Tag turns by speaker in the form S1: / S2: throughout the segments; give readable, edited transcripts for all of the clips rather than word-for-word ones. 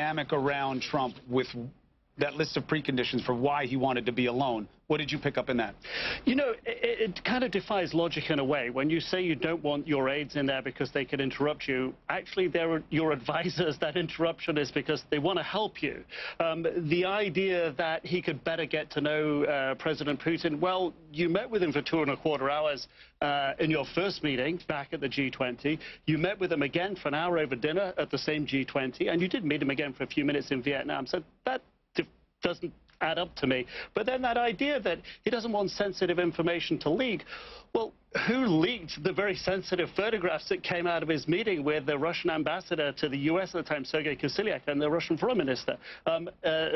S1: dynamic around Trump with that list of preconditions for why he wanted to be alone. What did you pick up in that?
S2: You know, it kind of defies logic in a way. When you say you don't want your aides in there because they can interrupt you, actually they're your advisors. That interruption is because they want to help you. The idea that he could better get to know President Putin, well, you met with him for 2.25 hours in your first meeting back at the G20. You met with him again for an hour over dinner at the same G20, and you did meet him again for a few minutes in Vietnam. So that doesn't add up to me. But then that idea that he doesn't want sensitive information to leak, well, who leaked the very sensitive photographs that came out of his meeting with the Russian ambassador to the U.S. at the time, Sergei Kislyak, and the Russian foreign minister,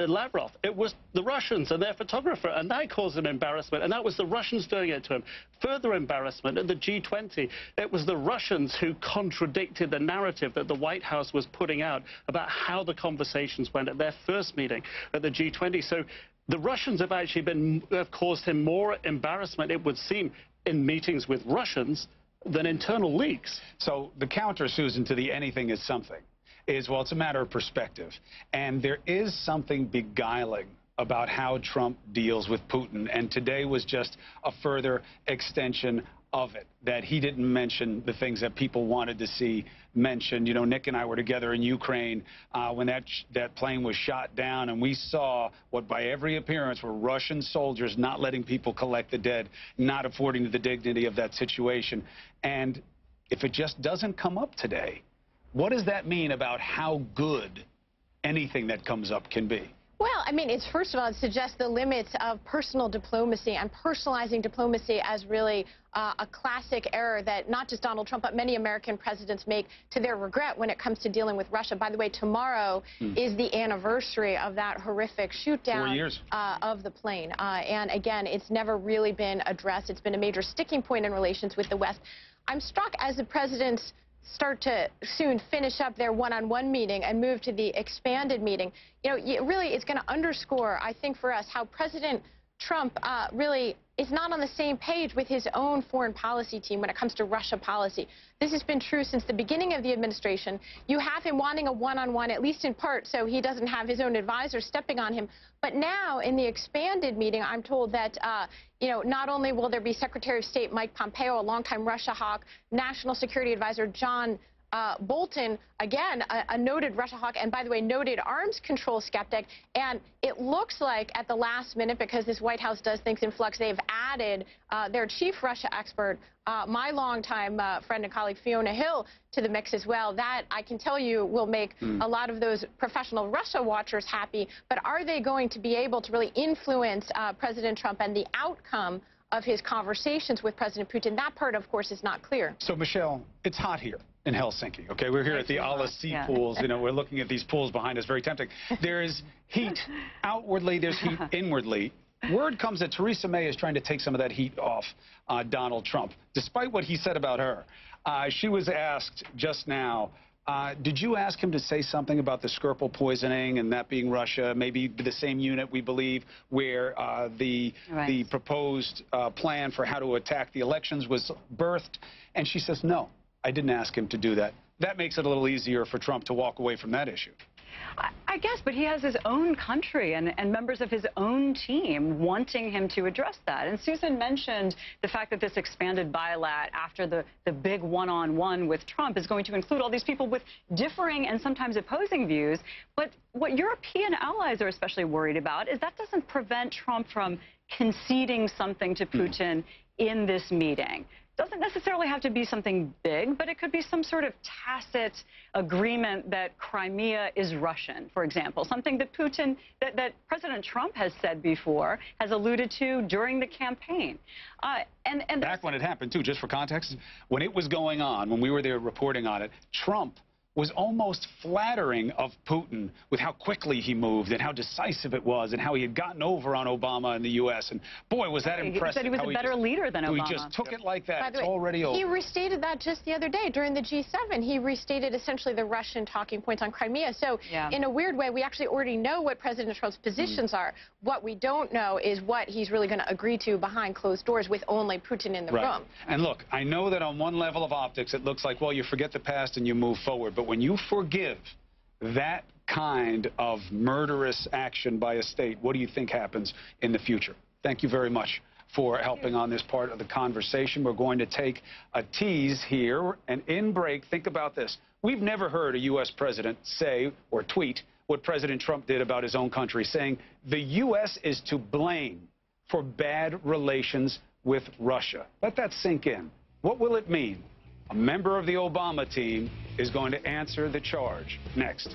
S2: Lavrov? It was the Russians and their photographer, and that caused an embarrassment, and that was the Russians doing it to him. Further embarrassment at the G20, it was the Russians who contradicted the narrative that the White House was putting out about how the conversations went at their first meeting at the G20. So the Russians have actually caused him more embarrassment, it would seem, in meetings with Russians than internal leaks.
S1: So the counter, Susan, to the anything is something is, well, it's a matter of perspective. And there is something beguiling about how Trump deals with Putin. And today was just a further extension of it, that he didn't mention the things that people wanted to see mentioned. You know, Nick and I were together in Ukraine when that plane was shot down, and we saw what by every appearance were Russian soldiers not letting people collect the dead, not affording the dignity of that situation. And if it just doesn't come up today, what does that mean about how good anything that comes up can be?
S3: Well, I mean, it's first of all, it suggests the limits of personal diplomacy and personalizing diplomacy as really a classic error that not just Donald Trump, but many American presidents make to their regret when it comes to dealing with Russia. By the way, tomorrow is the anniversary of that horrific shoot-down
S1: 4 years.
S3: Of the plane. And again, it's never really been addressed. It's been a major sticking point in relations with the West. I'm struck as the president's start to soon finish up their one-on-one meeting and move to the expanded meeting. You know, really it's going to underscore, I think, for us, how President Trump really is not on the same page with his own foreign policy team when it comes to Russia policy. This has been true since the beginning of the administration. You have him wanting a one-on-one, at least in part, so he doesn't have his own advisor stepping on him. But now, in the expanded meeting, I'm told that, you know, not only will there be Secretary of State Mike Pompeo, a longtime Russia hawk, National Security Advisor John Bolton, again, a noted Russia hawk, and by the way, noted arms control skeptic. And it looks like at the last minute, because this White House does things in flux, they've added their chief Russia expert, my longtime friend and colleague Fiona Hill, to the mix as well. That, I can tell you, will make a lot of those professional Russia watchers happy. But are they going to be able to really influence President Trump and the outcome of his conversations with President Putin? That part, of course, is not clear.
S1: So, Michelle, it's hot here in Helsinki, okay? We're here at the Ala Sea pools. You know, we're looking at these pools behind us, very tempting. There is heat outwardly, there's heat inwardly. Word comes that Theresa May is trying to take some of that heat off Donald Trump, despite what he said about her. She was asked just now, did you ask him to say something about the Skripal poisoning and that being Russia, maybe the same unit, we believe, where the proposed plan for how to attack the elections was birthed? And she says, no, I didn't ask him to do that. That makes it a little easier for Trump to walk away from that issue.
S4: I guess, but he has his own country and members of his own team wanting him to address that. And Susan mentioned the fact that this expanded bilat after the big one-on-one with Trump is going to include all these people with differing and sometimes opposing views. But what European allies are especially worried about is that doesn't prevent Trump from conceding something to Putin in this meeting. Doesn't necessarily have to be something big, but it could be some sort of tacit agreement that Crimea is Russian, for example, something that Putin, that President Trump has said before, has alluded to during the campaign. And
S1: back when it happened, too, just for context, when it was going on, when we were there reporting on it, Trump was almost flattering of Putin with how quickly he moved and how decisive it was and how he had gotten over on Obama in the U.S. And, boy, was that impressive.
S4: He said he was a better leader than Obama.
S1: He just took it like that. It's already over.
S3: He restated that just the other day during the G7. He restated essentially the Russian talking points on Crimea. So, in a weird way, we actually already know what President Trump's positions are. What we don't know is what he's really going to agree to behind closed doors with only Putin in the room.
S1: And look, I know that on one level of optics, it looks like, well, you forget the past and you move forward. But when you forgive that kind of murderous action by a state, what do you think happens in the future? Thank you very much for helping on this part of the conversation. We're going to take a tease here, and in break, think about this. We've never heard a U.S. president say or tweet what President Trump did about his own country, saying the U.S. is to blame for bad relations with Russia. Let that sink in. What will it mean? A member of the Obama team is going to answer the charge next.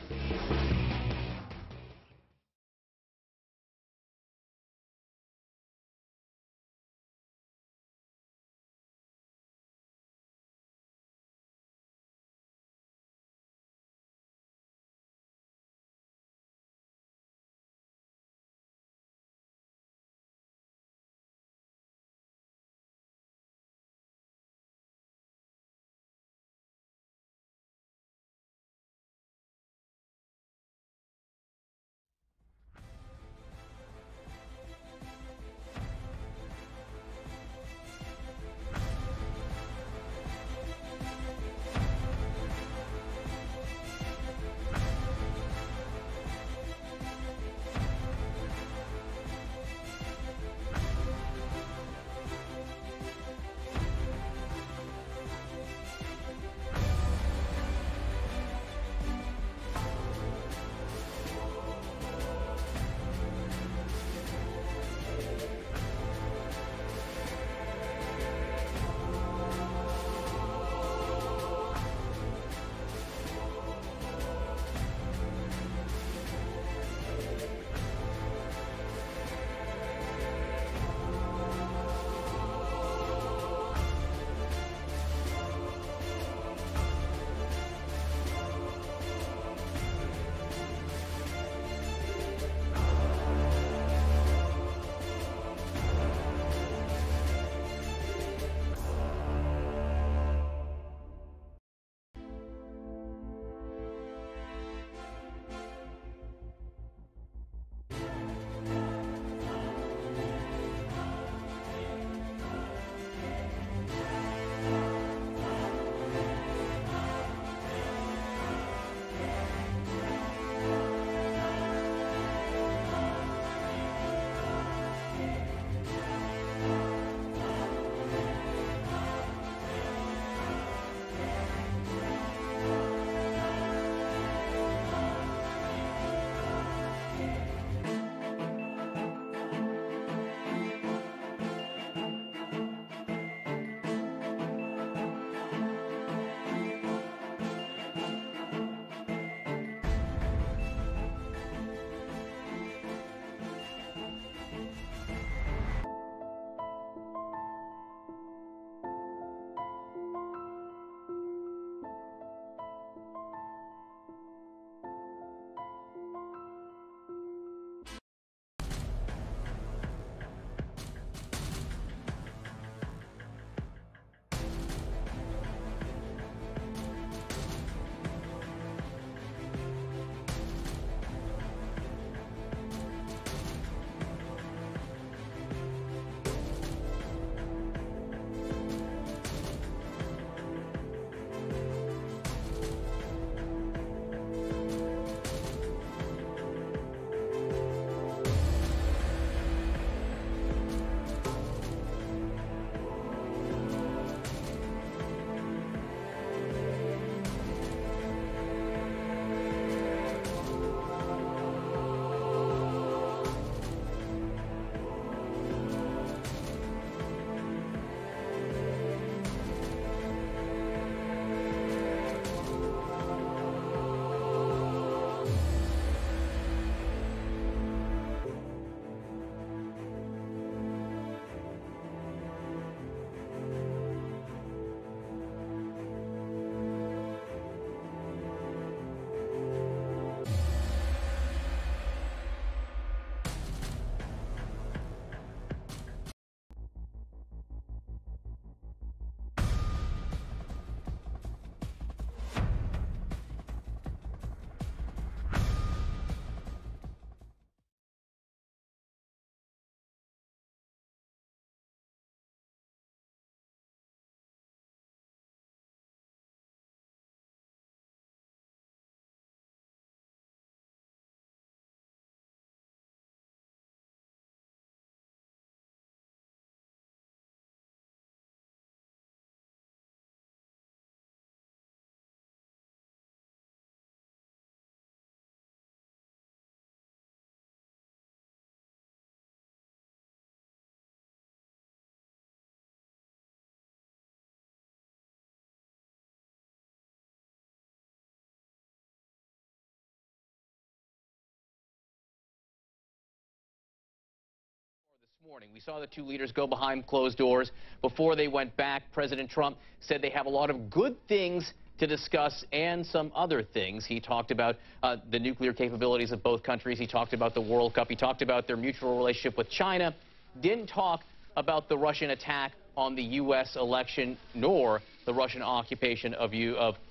S5: morning. We saw the two leaders go behind closed doors. Before they went back, President Trump said they have a lot of good things to discuss and some other things. He talked about the nuclear capabilities of both countries. He talked about the World Cup. He talked about their mutual relationship with China. Didn't talk about the Russian attack on the U.S. election, nor the Russian occupation of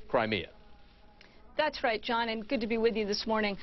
S5: Crimea.
S6: That's right, John, and good to be with you this morning.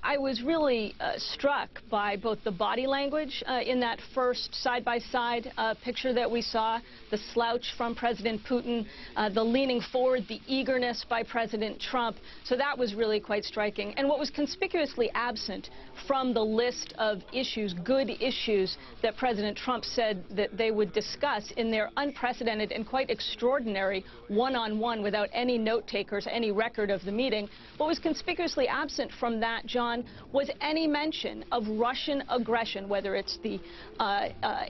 S6: I was really struck by both the body language in that first side-by-side picture that we saw, the slouch from President Putin, the leaning forward, the eagerness by President Trump. So that was really quite striking. And what was conspicuously absent from the list of issues, good issues, that President Trump said that they would discuss in their unprecedented and quite extraordinary one-on-one without any note-takers, any record of the meeting. What was conspicuously absent from that, John, was any mention of Russian aggression, whether it's the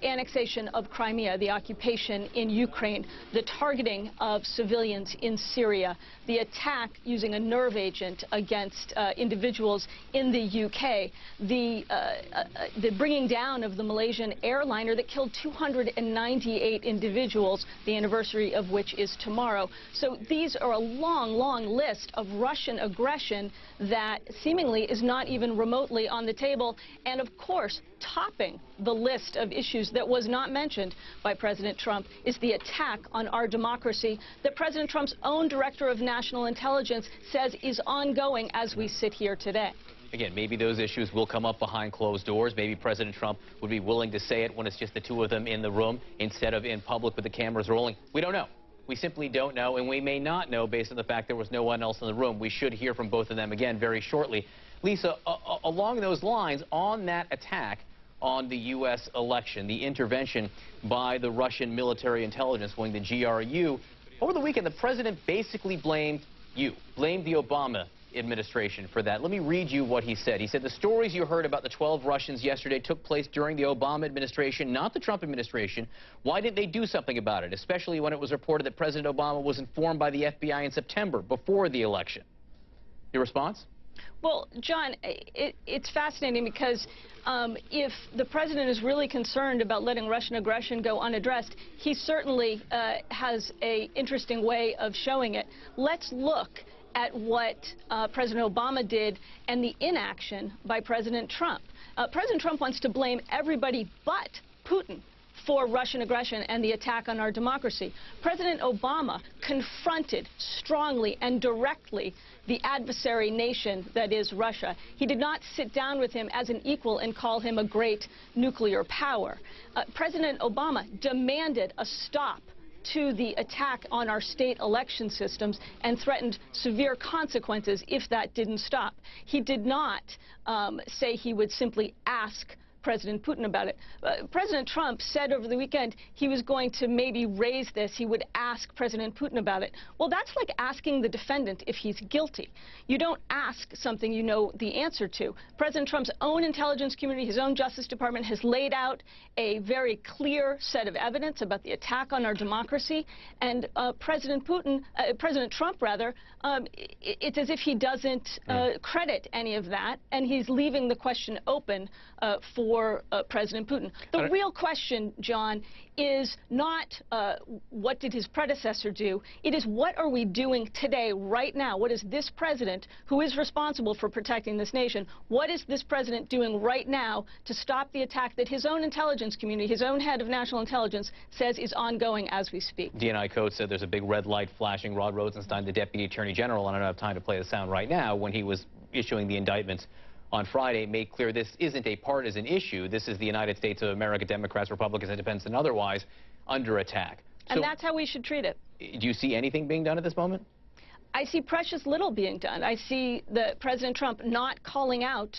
S6: annexation of Crimea, the occupation in Ukraine, the targeting of civilians in Syria, the attack using a nerve agent against individuals in the UK, the bringing down of the Malaysian airliner that killed 298 individuals, the anniversary of which is tomorrow. So these are a long, long list of Russian aggression that seemingly is not even remotely on the table, and of course, topping the list of issues that was not mentioned by President Trump is the attack on our democracy that President Trump's own Director of National Intelligence says is ongoing as we sit here today.
S5: Again, maybe those issues will come up behind closed doors. Maybe President Trump would be willing to say it when it's just the two of them in the room instead of in public with the cameras rolling. We don't know. We simply don't know, and we may not know based on the fact there was no one else in the room. We should hear from both of them again very shortly. Lisa, along those lines, on that attack on the U.S. election, the intervention by the Russian military intelligence wing, the GRU, over the weekend, the president basically blamed the Obama administration for that. Let me read you what he said. He said, the stories you heard about the 12 Russians yesterday took place during the Obama administration, not the Trump administration. Why didn't they do something about it, especially when it was reported that President Obama was informed by the FBI in September, before the election? Your response?
S6: Well, John, it's fascinating because if the president is really concerned about letting Russian aggression go unaddressed, he certainly has an interesting way of showing it. Let's look at what President Obama did and the inaction by President Trump. President Trump wants to blame everybody but Putin for Russian aggression and the attack on our democracy. President Obama confronted strongly and directly the adversary nation that is Russia. He did not sit down with him as an equal and call him a great nuclear power. President Obama demanded a stop to the attack on our state election systems and threatened severe consequences if that didn't stop. He did not say he would simply ask President Putin about it. President Trump said over the weekend he was going to maybe raise this. He would ask President Putin about it. Well, that's like asking the defendant if he's guilty. You don't ask something you know the answer to. President Trump's own intelligence community, his own Justice Department, has laid out a very clear set of evidence about the attack on our democracy. And President Trump, rather, it's as if he doesn't credit any of that, and he's leaving the question open for President Putin. The real question, John, is not what did his predecessor do. It is what are we doing today, right now? What is this president, who is responsible for protecting this nation, what is this president doing right now to stop the attack that his own intelligence community, his own head of national intelligence, says is ongoing as we speak? DNI code said there's a big red light flashing. Rod Rosenstein, the Deputy Attorney General, and I don't have time to play the sound right now, when he was issuing the indictments on Friday, made clear this isn't a partisan issue. This is the United States of America, Democrats, Republicans, Independents, and otherwise under attack. And that's how we should treat it.
S5: Do you see anything being done at this moment?
S6: I see precious little being done. I see President Trump not calling out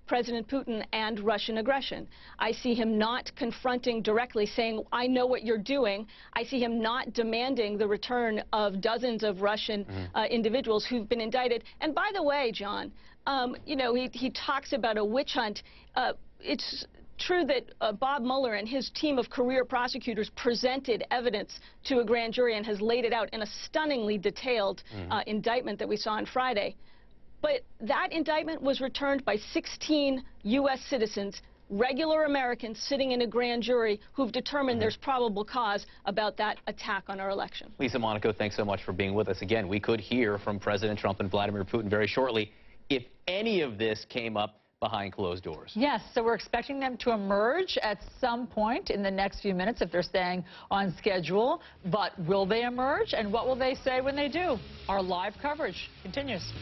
S6: President Putin and Russian aggression. I see him not confronting directly, saying, I know what you're doing. I see him not demanding the return of dozens of Russian individuals who've been indicted. And by the way, John, you know, he talks about a witch hunt. It's true that Bob Mueller and his team of career prosecutors presented evidence to a grand jury and has laid it out in a stunningly detailed indictment that we saw on Friday. But that indictment was returned by 16 U.S. citizens regular Americans sitting in a grand jury who've determined there's probable cause about that attack on our election.
S5: Lisa Monaco, thanks so much for being with us. Again, we could hear from President Trump and Vladimir Putin very shortly if any of this came up behind closed doors.
S7: Yes, so we're expecting them to emerge at some point in the next few minutes if they're staying on schedule. But will they emerge, and what will they say when they do? Our live coverage continues.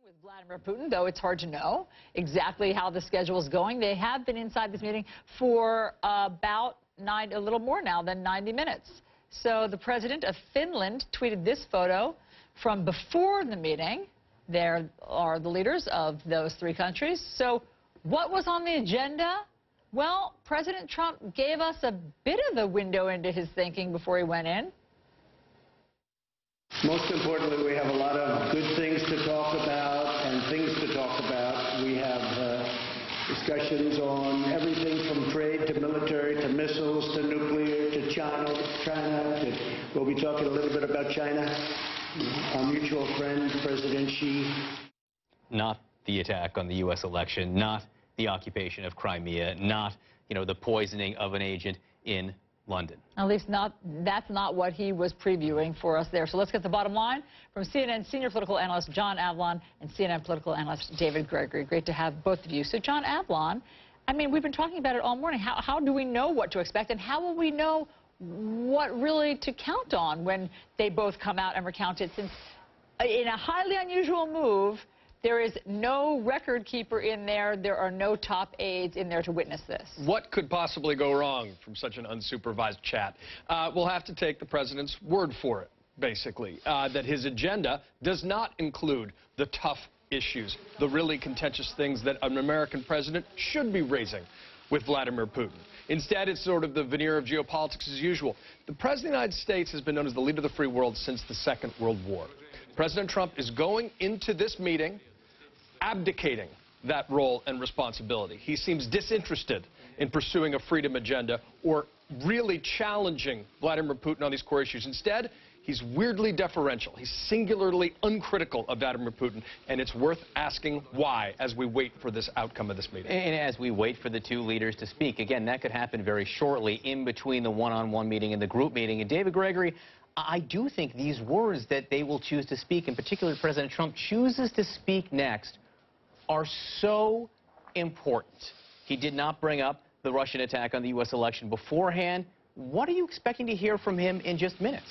S7: With Vladimir Putin, though it's hard to know exactly how the schedule is going. They have been inside this meeting for about a little more now than 90 minutes. So the president of Finland tweeted this photo from before the meeting. There are the leaders of those three countries. So what was on the agenda? Well, President Trump gave us a bit of the window into his thinking before he went in.
S8: Most importantly, we have a lot of good things to talk about and things to talk about. We have discussions on everything from trade to military to missiles to nuclear to China. We'll be talking a little bit about China. Our mutual friend, President Xi.
S5: Not the attack on the U.S. election, not the occupation of Crimea, not, the poisoning of an agent in London.
S7: At least that's not what he was previewing for us there. So let's get the bottom line from CNN senior political analyst John Avlon and CNN political analyst David Gregory. Great to have both of you. So John Avlon, I mean, we've been talking about it all morning. How do we know what to expect, and how will we know what really to count on when they both come out and recount it? Since in a highly unusual move, There is no record keeper in there. There are no top aides in there to witness this.
S9: What could possibly go wrong from such an unsupervised chat? We'll have to take the president's word for it, basically, that his agenda does not include the tough issues, the really contentious things that an American president should be raising with Vladimir Putin. Instead, it's sort of the veneer of geopolitics as usual. The President of the United States has been known as the leader of the free world since the Second World War. President Trump is going into this meeting abdicating that role and responsibility. He seems disinterested in pursuing a freedom agenda or really challenging Vladimir Putin on these core issues. Instead, he's weirdly deferential. He's singularly uncritical of Vladimir Putin, and it's worth asking why as we wait for this outcome of this meeting.
S5: And as we wait for the two leaders to speak, again, that could happen very shortly in between the one-on-one meeting and the group meeting. And David Gregory, I do think these words that they will choose to speak, in particular President Trump chooses to speak next, are so important. He did not bring up the Russian attack on the U.S. election beforehand. What are you expecting to hear from him in just minutes?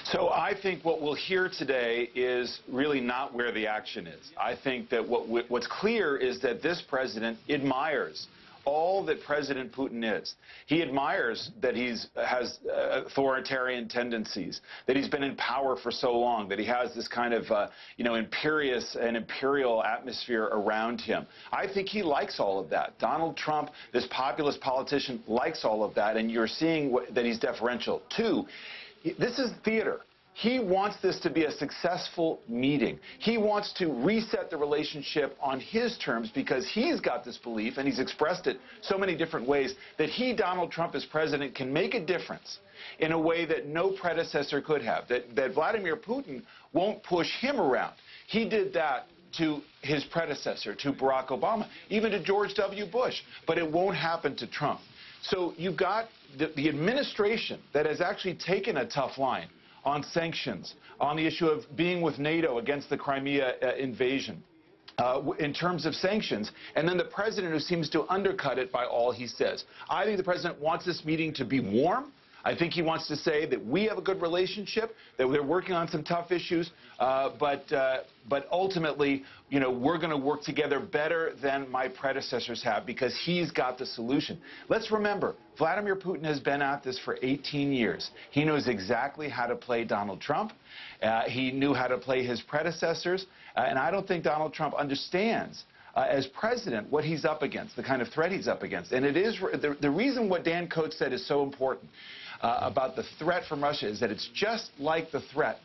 S1: So I think what we'll hear today is really not where the action is. I think that what's clear is that this president admires all that President Putin is. He admires that he has authoritarian tendencies, that he's been in power for so long, that he has this kind of, imperious and imperial atmosphere around him. I think he likes all of that. Donald Trump, this populist politician, likes all of that, and you're seeing that he's deferential. Two, this is theater. He wants this to be a successful meeting. He wants to reset the relationship on his terms because he's got this belief, and he's expressed it so many different ways, that he, Donald Trump, as president, can make a difference in a way that no predecessor could have, that Vladimir Putin won't push him around. He did that to his predecessor, to Barack Obama, even to George W. Bush, but it won't happen to Trump. So you've got the administration that has actually taken a tough line on sanctions, on the issue of being with NATO against the Crimea invasion, in terms of sanctions, and then the president who seems to undercut it by all he says. I think the president wants this meeting to be warm. I think he wants to say that we have a good relationship, that they're working on some tough issues, but ultimately, we're going to work together better than my predecessors have because he's got the solution. Let's remember, Vladimir Putin has been at this for 18 years. He knows exactly how to play Donald Trump. He knew how to play his predecessors, and I don't think Donald Trump understands as president what he's up against, the kind of threat he's up against. And it is the reason what Dan Coates said is so important about the threat from Russia is that it's just like the threat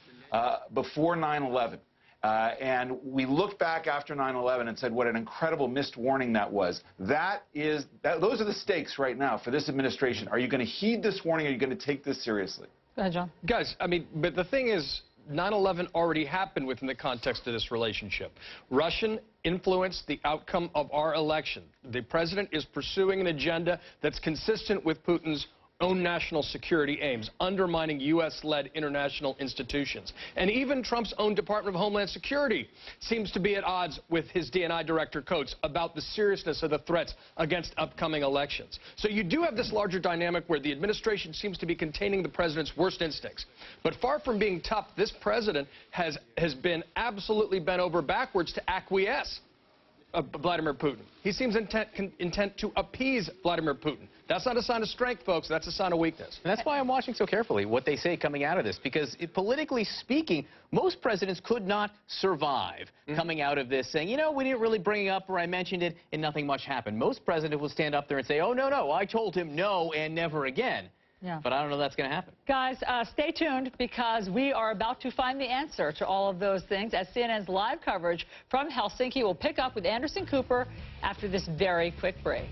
S1: before 9/11. And we looked back after 9/11 and said what an incredible missed warning that was. Those are the stakes right now for this administration. Are you going to heed this warning? Are you going to take this seriously?
S7: Go ahead, John.
S9: Guys, but the thing is, 9/11 already happened within the context of this relationship. Russian influenced the outcome of our election. The president is pursuing an agenda that's consistent with Putin's own national security aims, undermining U.S.-led international institutions. And even Trump's own Department of Homeland Security seems to be at odds with his DNI director, Coates, about the seriousness of the threats against upcoming elections. So you do have this larger dynamic where the administration seems to be containing the president's worst instincts. But far from being tough, this president has been absolutely bent over backwards to acquiesce Vladimir Putin. He seems intent to appease Vladimir Putin. That's not a sign of strength, folks. That's a sign of weakness.
S5: And that's why I'm watching so carefully what they say coming out of this, because politically speaking, most presidents could not survive coming out of this saying, we didn't really bring it up or I mentioned it and nothing much happened. Most presidents will stand up there and say, oh, no, I told him no and never again.
S7: Yeah.
S5: But I don't know that's going to happen.
S7: Guys, stay tuned because we are about to find the answer to all of those things as CNN's live coverage from Helsinki will pick up with Anderson Cooper after this very quick break.